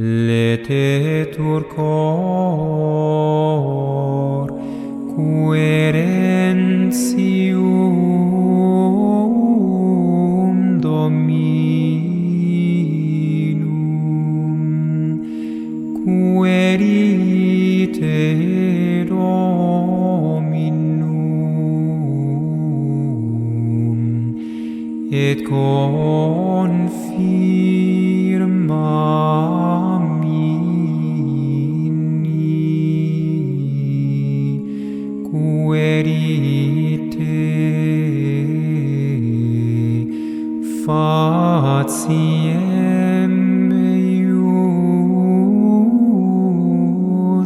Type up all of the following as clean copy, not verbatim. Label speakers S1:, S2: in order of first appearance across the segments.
S1: Letetur cor querentium Dominum, querite Dominum, et confirma faciem meius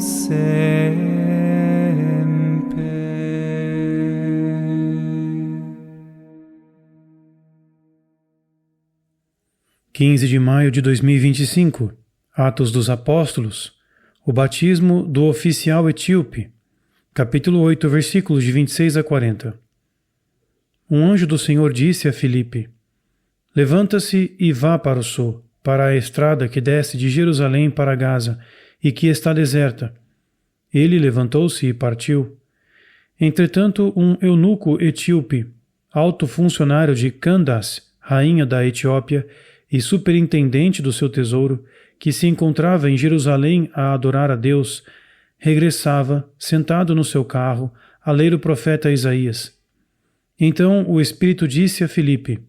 S1: semper.
S2: 15 de maio de 2025, Atos dos Apóstolos, o batismo do oficial etíope, capítulo 8, versículos de 26 a 40. Um anjo do Senhor disse a Filipe: Levanta-se e vá para o sul, para a estrada que desce de Jerusalém para Gaza e que está deserta. Ele levantou-se e partiu. Entretanto, um eunuco etíope, alto funcionário de Candace, rainha da Etiópia, e superintendente do seu tesouro, que se encontrava em Jerusalém a adorar a Deus, regressava, sentado no seu carro, a ler o profeta Isaías. Então o Espírito disse a Filipe: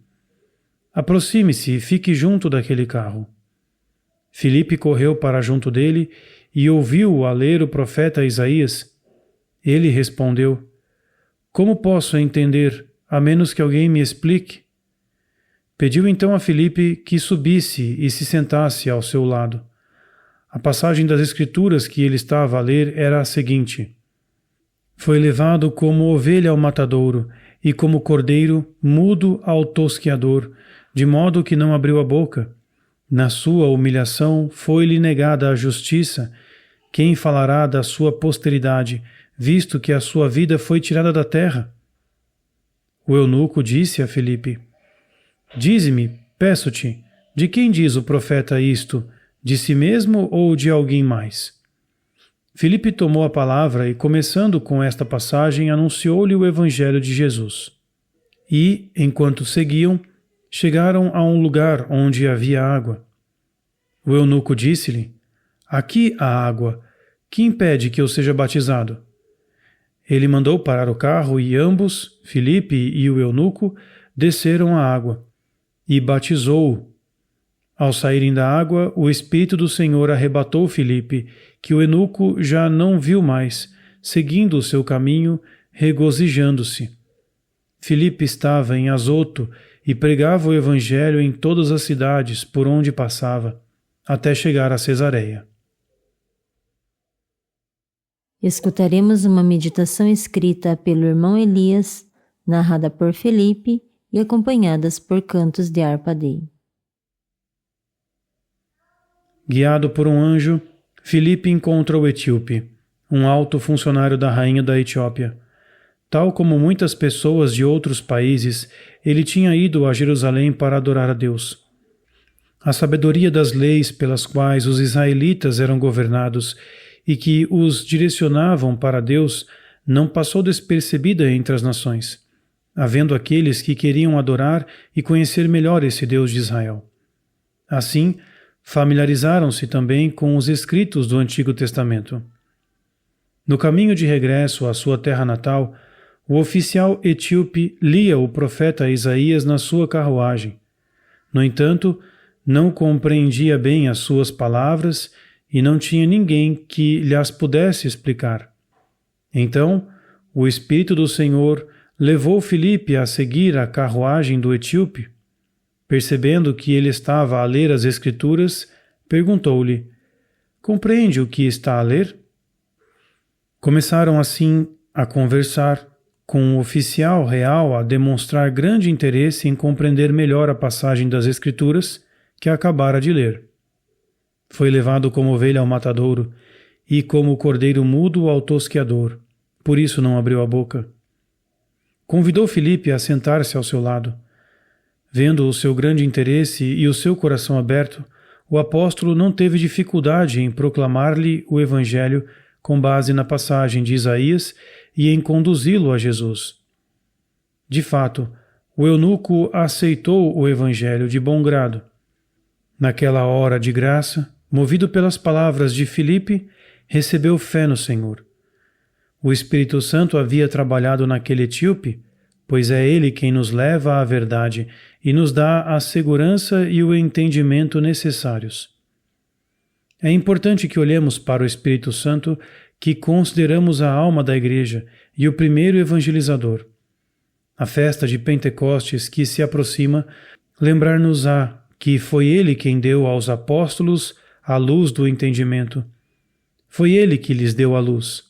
S2: Aproxime-se e fique junto daquele carro. Filipe correu para junto dele e ouviu-o a ler o profeta Isaías. Ele respondeu: Como posso entender, a menos que alguém me explique? Pediu então a Filipe que subisse e se sentasse ao seu lado. A passagem das Escrituras que ele estava a ler era a seguinte: Foi levado como ovelha ao matadouro, e como cordeiro mudo ao tosquiador, de modo que não abriu a boca. Na sua humilhação foi-lhe negada a justiça. Quem falará da sua posteridade, visto que a sua vida foi tirada da terra? O eunuco disse a Filipe: Dize-me, peço-te, de quem diz o profeta isto, de si mesmo ou de alguém mais? Filipe tomou a palavra e, começando com esta passagem, anunciou-lhe o evangelho de Jesus. E, enquanto seguiam, chegaram a um lugar onde havia água. O eunuco disse-lhe: Aqui há água, que impede que eu seja batizado? Ele mandou parar o carro e ambos, Filipe e o eunuco, desceram à água, e batizou-o. Ao saírem da água, o Espírito do Senhor arrebatou Filipe, que o eunuco já não viu mais, seguindo o seu caminho, regozijando-se. Filipe estava em Azoto e pregava o Evangelho em todas as cidades por onde passava, até chegar a Cesareia.
S3: Escutaremos uma meditação escrita pelo irmão Elias, narrada por Felipe e acompanhadas por cantos de harpa-dei.
S2: Guiado por um anjo, Filipe encontra o etíope, um alto funcionário da rainha da Etiópia. Tal como muitas pessoas de outros países, ele tinha ido a Jerusalém para adorar a Deus. A sabedoria das leis pelas quais os israelitas eram governados e que os direcionavam para Deus não passou despercebida entre as nações, havendo aqueles que queriam adorar e conhecer melhor esse Deus de Israel. Assim, familiarizaram-se também com os escritos do Antigo Testamento. No caminho de regresso à sua terra natal, o oficial etíope lia o profeta Isaías na sua carruagem. No entanto, não compreendia bem as suas palavras e não tinha ninguém que lhas pudesse explicar. Então, o Espírito do Senhor levou Filipe a seguir a carruagem do etíope. Percebendo que ele estava a ler as Escrituras, perguntou-lhe: Compreende o que está a ler? Começaram assim a conversar, com o oficial real a demonstrar grande interesse em compreender melhor a passagem das Escrituras que acabara de ler. Foi levado como ovelha ao matadouro e como cordeiro mudo ao tosquiador, por isso não abriu a boca. Convidou Filipe a sentar-se ao seu lado. Vendo o seu grande interesse e o seu coração aberto, o apóstolo não teve dificuldade em proclamar-lhe o Evangelho com base na passagem de Isaías e em conduzi-lo a Jesus. De fato, o eunuco aceitou o Evangelho de bom grado. Naquela hora de graça, movido pelas palavras de Filipe, recebeu fé no Senhor. O Espírito Santo havia trabalhado naquele etíope, pois é ele quem nos leva à verdade e nos dá a segurança e o entendimento necessários. É importante que olhemos para o Espírito Santo, que consideramos a alma da Igreja e o primeiro evangelizador. A festa de Pentecostes que se aproxima lembrar-nos-á que foi ele quem deu aos apóstolos a luz do entendimento. Foi ele que lhes deu a luz.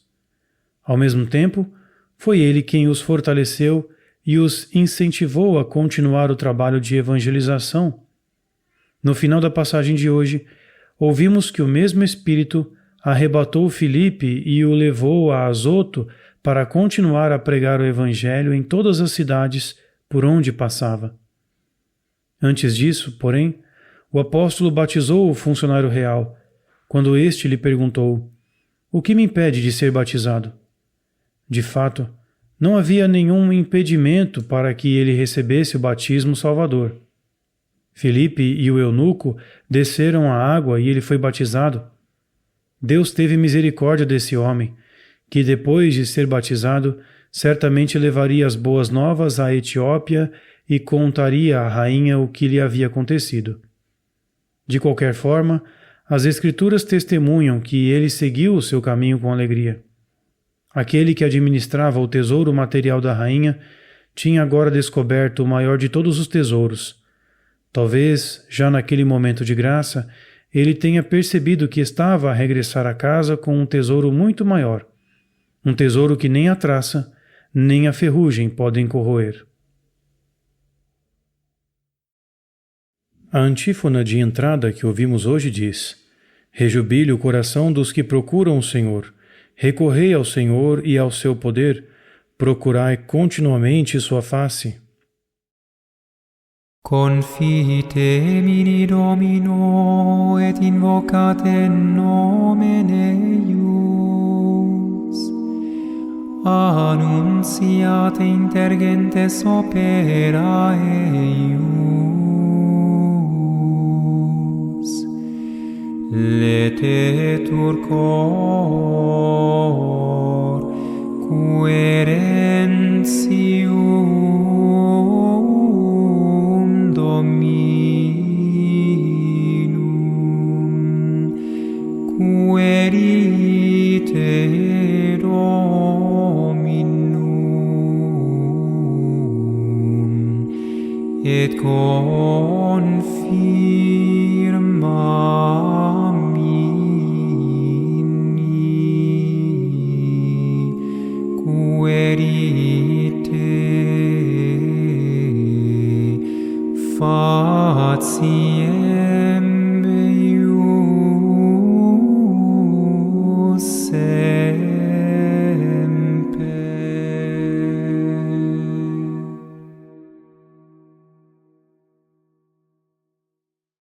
S2: Ao mesmo tempo, foi ele quem os fortaleceu e os incentivou a continuar o trabalho de evangelização. No final da passagem de hoje, ouvimos que o mesmo Espírito arrebatou Filipe e o levou a Azoto para continuar a pregar o Evangelho em todas as cidades por onde passava. Antes disso, porém, o apóstolo batizou o funcionário real, quando este lhe perguntou: "O que me impede de ser batizado?" De fato, não havia nenhum impedimento para que ele recebesse o batismo salvador. Filipe e o eunuco desceram a água e ele foi batizado. Deus teve misericórdia desse homem, que depois de ser batizado, certamente levaria as boas novas à Etiópia e contaria à rainha o que lhe havia acontecido. De qualquer forma, as Escrituras testemunham que ele seguiu o seu caminho com alegria. Aquele que administrava o tesouro material da rainha tinha agora descoberto o maior de todos os tesouros. Talvez, já naquele momento de graça, ele tenha percebido que estava a regressar a casa com um tesouro muito maior, um tesouro que nem a traça, nem a ferrugem podem corroer. A antífona de entrada que ouvimos hoje diz: "Rejubile o coração dos que procuram o Senhor. Recorrei ao Senhor e ao seu poder, procurai continuamente sua face."
S1: Confite mini Domino et invocate nomen eius. Annunciate intergentes opera eius. Letetur cor querentium Dominum, querite Dominum, et confirma facie